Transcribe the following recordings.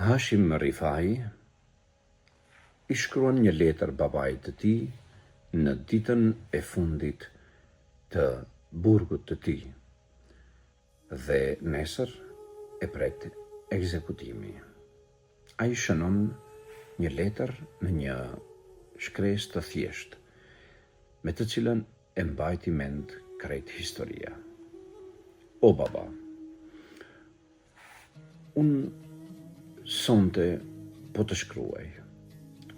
Hashim Rifai i shkruan një letër babait të tij në ditën e fundit të burgut të tij dhe nesër e pret ekzekutimi. Ai shënon një letër në një shkresë të thjeshtë, me të cilën e mbajti mend krejt historia. O baba, unë sonte po të shkruaj,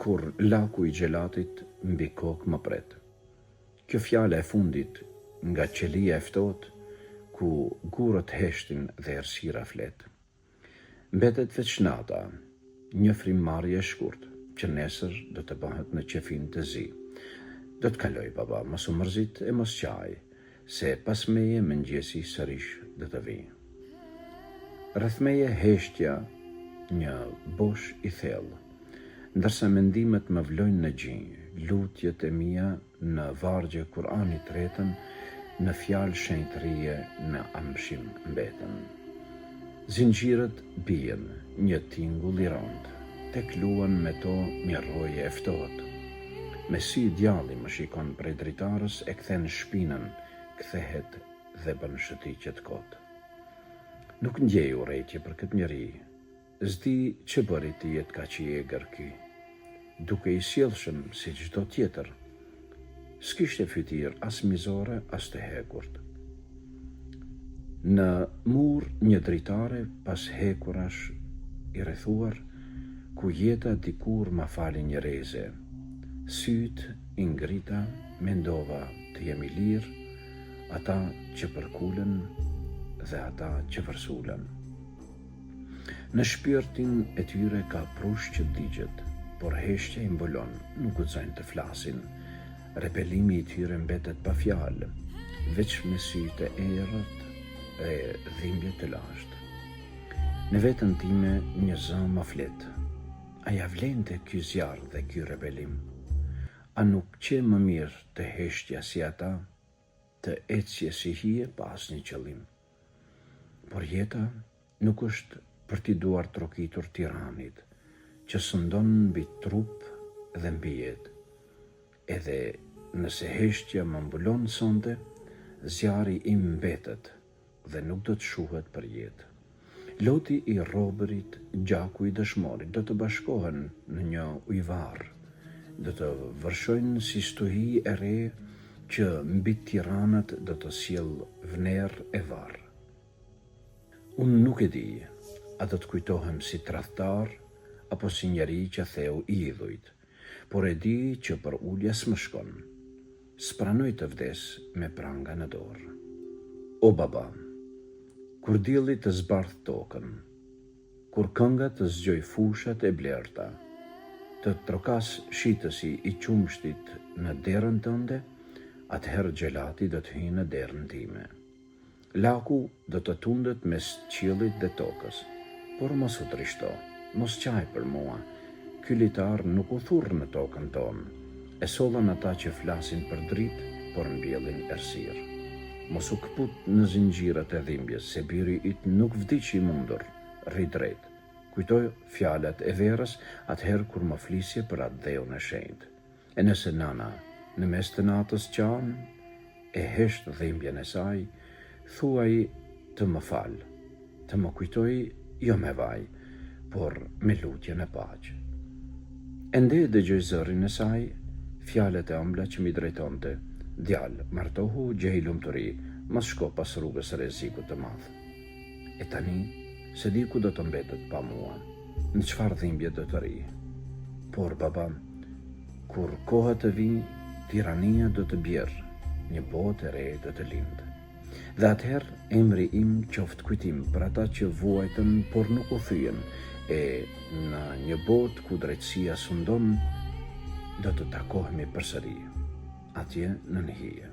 kur laku i gjelatit mbi kokë më pret. Kjo fjala e fundit nga qelia e ftohtë, ku gurët heshtin dhe errësira flet. Mbetet veç nata, një frymëmarrje e shkurt, që nesër do të bëhet në qefin të zi. Do të kaloj, baba, mos u mërzit e mos qaj, se pas meje mëngjesi sërish do të vi. Rreth meje heshtja një bosh i thellë, ndërsa mendimet më vlojnë në gjinj, lutjet e mia në vargje Kur'anit tretën, në fjalë shenjtërie në amshim mbeten. Zinxhirët bien, një tingull i rond, tek luan me to një roje e ftohtë. Me sy djalli më shikon prej dritarës, e kthen shpinën, kthehet dhe bën shëtiqet kot. Nuk ndjej urrejtje për këtë njeri, s'di që bëri ti jetë ka që i egër ky, duke i sjellshëm si çdo tjetër. S'kishte fytyrë as mizore, as të hekurt. Në mur një dritare pas hekurash i rrethuar, ku jeta dikur ma fali një reze. Syt i ngrita, mendova të jemi lirë, ata që përkulen dhe ata që vërsulen. Në shpirtin e tyre ka prush që digjet, por heshtja i mbulon, nuk guxojnë të flasin. Repelimi i tyre mbetet pa fjalë, veç me sytë e errët e dhimbje të lashtë. Në vetën time një zë më flet. A ja vlente ky zjarr dhe ky rebelim? A nuk qe më mirë të heshtja si ata, të ecje si hije pas një qëllim? Por jeta nuk është për t'i duar trokitur tiranit, që sëndon mbi trup dhe mbi jetë. Edhe nëse heshtja më mbulon sonte, zjarri im mbetet dhe nuk do të shuhet për jetë. Loti i robërit, gjaku i dëshmorit do të bashkohen në një ujvar, do të vërshojnë si stuhi e re që mbi tiranat do të sjell vnerë e varr. Unë nuk e di, a do të kujtohem si tradhtar apo si njeri që theu i idhujt, por e di që për ulja s'më shkon. S'pranoj të vdes me pranga në dorë. O baba, kur dielli të zbardh tokën, kur kënga të zgjoj fushat e blerta, të trokas shitësi i qumshtit në derën tënde, atëherë gjelati do të hyjë në derën time. Laku do të tundet mes qiellit dhe tokës, por mos u trishto, mos qaj për mua. Ky litar nuk u thurr në tokën tonë, e sollan ata që flasin për dritë, por mbjellin errësirë. Mos u kput në zinxhirat e dhimbjes, se biri yt nuk vdiq i mundur, rri drejt. Kujtoj fjalat e verës atëherë kur më flisje për atë dheun e shenjtë. E nëse nana në mes të natës qanë, e hesht dhimbjen e saj, thuaj të më fal, të më kujtoj jo me vaj, por me lutje në paqë. Ende dëgjoj zërin e saj, fjalet e ëmbla që mi drejtonte: djalë, martohu, gjej lumturi, mos shko pas rrugës rrezikut të madh. E tani, se di ku do të mbetet pa mua, në çfarë dhimbje do të ri. Por baba, kur koha të vi, tirania do të bjerë, një botë e re do të lindë. Dhe atëherë emri im qoftë kujtim për ata që vuajtën, por nuk u thyen, e në një botë ku drejtësia sundon, do të takohemi përsëri, atje në hije.